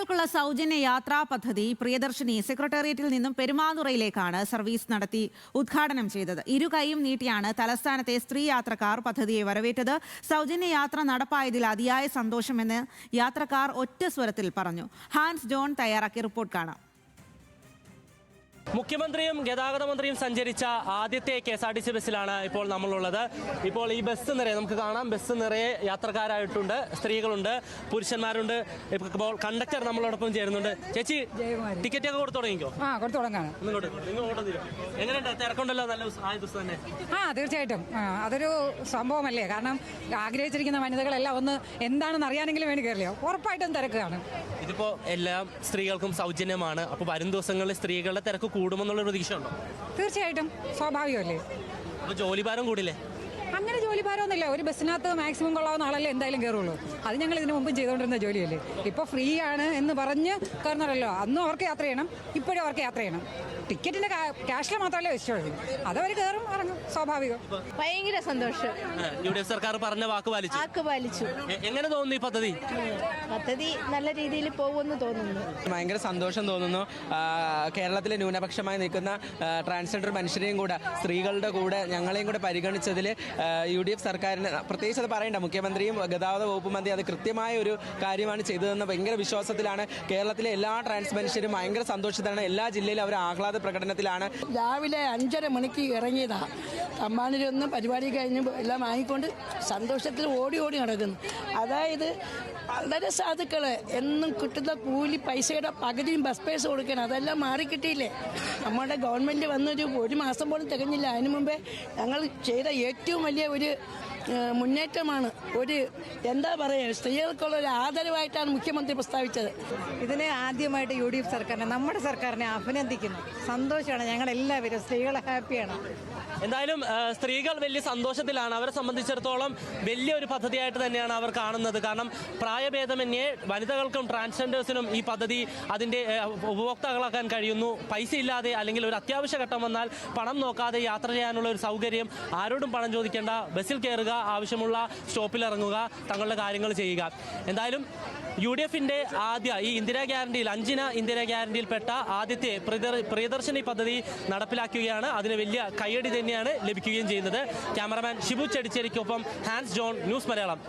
സ്ത്രീകൾക്കുള്ള സൗജന്യ യാത്രാ പദ്ധതി പ്രിയദർശിനി സെക്രട്ടേറിയറ്റിൽ നിന്നും പെരുമാതുറയിലേക്കാണ് സർവീസ് നടത്തി ഉദ്ഘാടനം ചെയ്തത്. ഇരുകൈയും നീട്ടിയാണ് തലസ്ഥാനത്തെ സ്ത്രീ യാത്രക്കാർ പദ്ധതിയെ വരവേറ്റത്. സൗജന്യ യാത്ര നടപ്പായതിൽ അതിയായ സന്തോഷമെന്ന് യാത്രക്കാർ ഒറ്റ സ്വരത്തിൽ പറഞ്ഞു. ഹാൻസ് ജോൺ തയ്യാറാക്കിയ റിപ്പോർട്ട് കാണാം. മുഖ്യമന്ത്രിയും ഗതാഗത മന്ത്രിയും സഞ്ചരിച്ച ആദ്യത്തെ KSRTC ബസ്സിലാണ് ഇപ്പോൾ നമ്മളുള്ളത്. ഇപ്പോൾ ഈ ബസ് നിറയെ നമുക്ക് കാണാം. ബസ് നിറയെ യാത്രക്കാരായിട്ടുണ്ട്, സ്ത്രീകളുണ്ട്, പുരുഷന്മാരുണ്ട്. ഇപ്പോൾ കണ്ടക്ടർ നമ്മളോടൊപ്പം ചേരുന്നുണ്ട്. ചേച്ചി, ടിക്കറ്റ് ഒക്കെ കൊടുത്തു തുടങ്ങിക്കോ? കൊടുത്തു തുടങ്ങാണ്. എങ്ങനെയുണ്ട്? തിരക്കുണ്ടല്ലോ, നല്ല ആയ ദിവസം തന്നെ. തീർച്ചയായിട്ടും അതൊരു സംഭവമല്ലേ. കാരണം ആഗ്രഹിച്ചിരിക്കുന്ന വനിതകളെല്ലാം ഒന്ന് എന്താണെന്ന് അറിയാനെങ്കിലും വേണ്ടി കയറിയോ, ഉറപ്പായിട്ടും തിരക്കാണ്. ഇതിപ്പോ എല്ലാം സ്ത്രീകൾക്കും സൗജന്യമാണ്. അപ്പോൾ വരും ദിവസങ്ങളിൽ സ്ത്രീകളുടെ തിരക്ക് കൂടുമെന്നുള്ള പ്രതീക്ഷ ഉണ്ടോ? തീർച്ചയായിട്ടും, സ്വാഭാവികമല്ലേ. അപ്പോൾ ജോലിഭാരം കൂടില്ലേ? അങ്ങനെ ജോലിഭാരമൊന്നുമില്ല. ഒരു ബസ്സിനകത്ത് മാക്സിമം കൊള്ളാവുന്ന ആളല്ലേ എന്തായാലും കയറുള്ളൂ. അത് ഞങ്ങൾ ഇതിനു മുമ്പും ചെയ്തുകൊണ്ടിരുന്ന ജോലിയല്ലേ. ഇപ്പോൾ ഫ്രീ ആണ് എന്ന് പറഞ്ഞ് കയറുന്നവരല്ലോ. അന്നും അവർക്ക് യാത്ര ചെയ്യണം, ഇപ്പോഴും അവർക്ക് യാത്ര ചെയ്യണം. ടിക്കറ്റിന്റെ ക്യാഷിൽ മാത്രമല്ലേ വെച്ചുള്ളൂ. അതവർ കയറും ഇറങ്ങും, സ്വാഭാവികം. ഭയങ്കര സന്തോഷം. UDF സർക്കാർ പറഞ്ഞ വാക്ക് പാലിച്ചു. എങ്ങനെ തോന്നുന്നു ഈ പദ്ധതി? പദ്ധതി നല്ല രീതിയിൽ പോകുമെന്ന് തോന്നുന്നു. ഭയങ്കര സന്തോഷം തോന്നുന്നു. കേരളത്തിലെ ന്യൂനപക്ഷമായി നിൽക്കുന്ന ട്രാൻസ്ജെൻഡർ മനുഷ്യരെയും കൂടെ, സ്ത്രീകളുടെ കൂടെ ഞങ്ങളെയും കൂടെ പരിഗണിച്ചതിൽ UDF സർക്കാരിന് പ്രത്യേകിച്ച് അത് പറയണ്ട. മുഖ്യമന്ത്രിയും ഗതാഗത വകുപ്പ് മന്ത്രി അത് കൃത്യമായ ഒരു കാര്യമാണ് ചെയ്തതെന്ന് ഭയങ്കര വിശ്വാസത്തിലാണ്. കേരളത്തിലെ എല്ലാ ട്രാൻസ് മനുഷ്യരും ഭയങ്കര സന്തോഷത്തിലാണ്. എല്ലാ ജില്ലയിലും അവർ ആഹ്ലാദ പ്രകടനത്തിലാണ്. രാവിലെ 5:30 മണിക്ക് ഇറങ്ങിയതാണ്. തമ്പാനൂരൊന്ന് പരിപാടി കഴിഞ്ഞ് എല്ലാം വാങ്ങിക്കൊണ്ട് സന്തോഷത്തിൽ ഓടി നടക്കുന്നു. അതായത് വളരെ സാധുക്കള് എന്നും കിട്ടുന്ന കൂലി പൈസയുടെ പകുതിയും ബസ് പൈസ കൊടുക്കണം. അതെല്ലാം മാറിക്കിട്ടിയില്ലേ. നമ്മുടെ ഗവൺമെൻറ് വന്നൊരു 1 മാസം പോലും തികഞ്ഞില്ല. അതിനു മുമ്പേ ഞങ്ങൾ ചെയ്ത ഏറ്റവും വലിയ ഒരു മുന്നേറ്റമാണ്. ഒരു എന്താ പറയുക, സ്ത്രീകൾക്കുള്ള ഒരു ആദരവായിട്ടാണ് മുഖ്യമന്ത്രി പ്രസ്താവിച്ചത്. ഇതിനെ ആദ്യമായിട്ട് UDF സർക്കാരിനെ, നമ്മുടെ സർക്കാരിനെ അഭിനന്ദിക്കുന്നു. സന്തോഷമാണ്. ഞങ്ങളെല്ലാവരും സ്ത്രീകളെ ഹാപ്പിയാണ്. എന്തായാലും സ്ത്രീകൾ വലിയ സന്തോഷത്തിലാണ്. അവരെ സംബന്ധിച്ചിടത്തോളം വലിയൊരു പദ്ധതിയായിട്ട് തന്നെയാണ് അവർ കാണുന്നത്. കാരണം പ്രായഭേദമന്യേ വനിതകൾക്കും ട്രാൻസ്ജെൻഡേഴ്സിനും ഈ പദ്ധതി അതിൻ്റെ ഉപഭോക്താക്കളാക്കാൻ കഴിയുന്നു. പൈസ ഇല്ലാതെ അല്ലെങ്കിൽ ഒരു അത്യാവശ്യ ഘട്ടം വന്നാൽ പണം നോക്കാതെ യാത്ര ചെയ്യാനുള്ള ഒരു സൗകര്യം. ആരോടും പണം ചോദിക്കേണ്ട, ബസ്സിൽ കയറുക, ആവശ്യമുള്ള സ്റ്റോപ്പിൽ ഇറങ്ങുക, തങ്ങളുടെ കാര്യങ്ങൾ ചെയ്യുക. എന്തായാലും UDFിൻ്റെ ആദ്യ ഈ ഇന്ദിരാ ഗ്യാരണ്ടിയിൽ 5 ഇന്ദിരാ ഗ്യാരണ്ടിയിൽപ്പെട്ട ആദ്യത്തെ പ്രിയദർശിനി പദ്ധതി നടപ്പിലാക്കുകയാണ്. അതിന് വലിയ കയ്യടി തന്നെയാണ് ലഭിക്കുകയും ചെയ്യുന്നത്. ക്യാമറമാൻ ഷിബു ചെടിച്ചേരിക്കൊപ്പം ഹാൻസ് ജോൺ, ന്യൂസ് മലയാളം.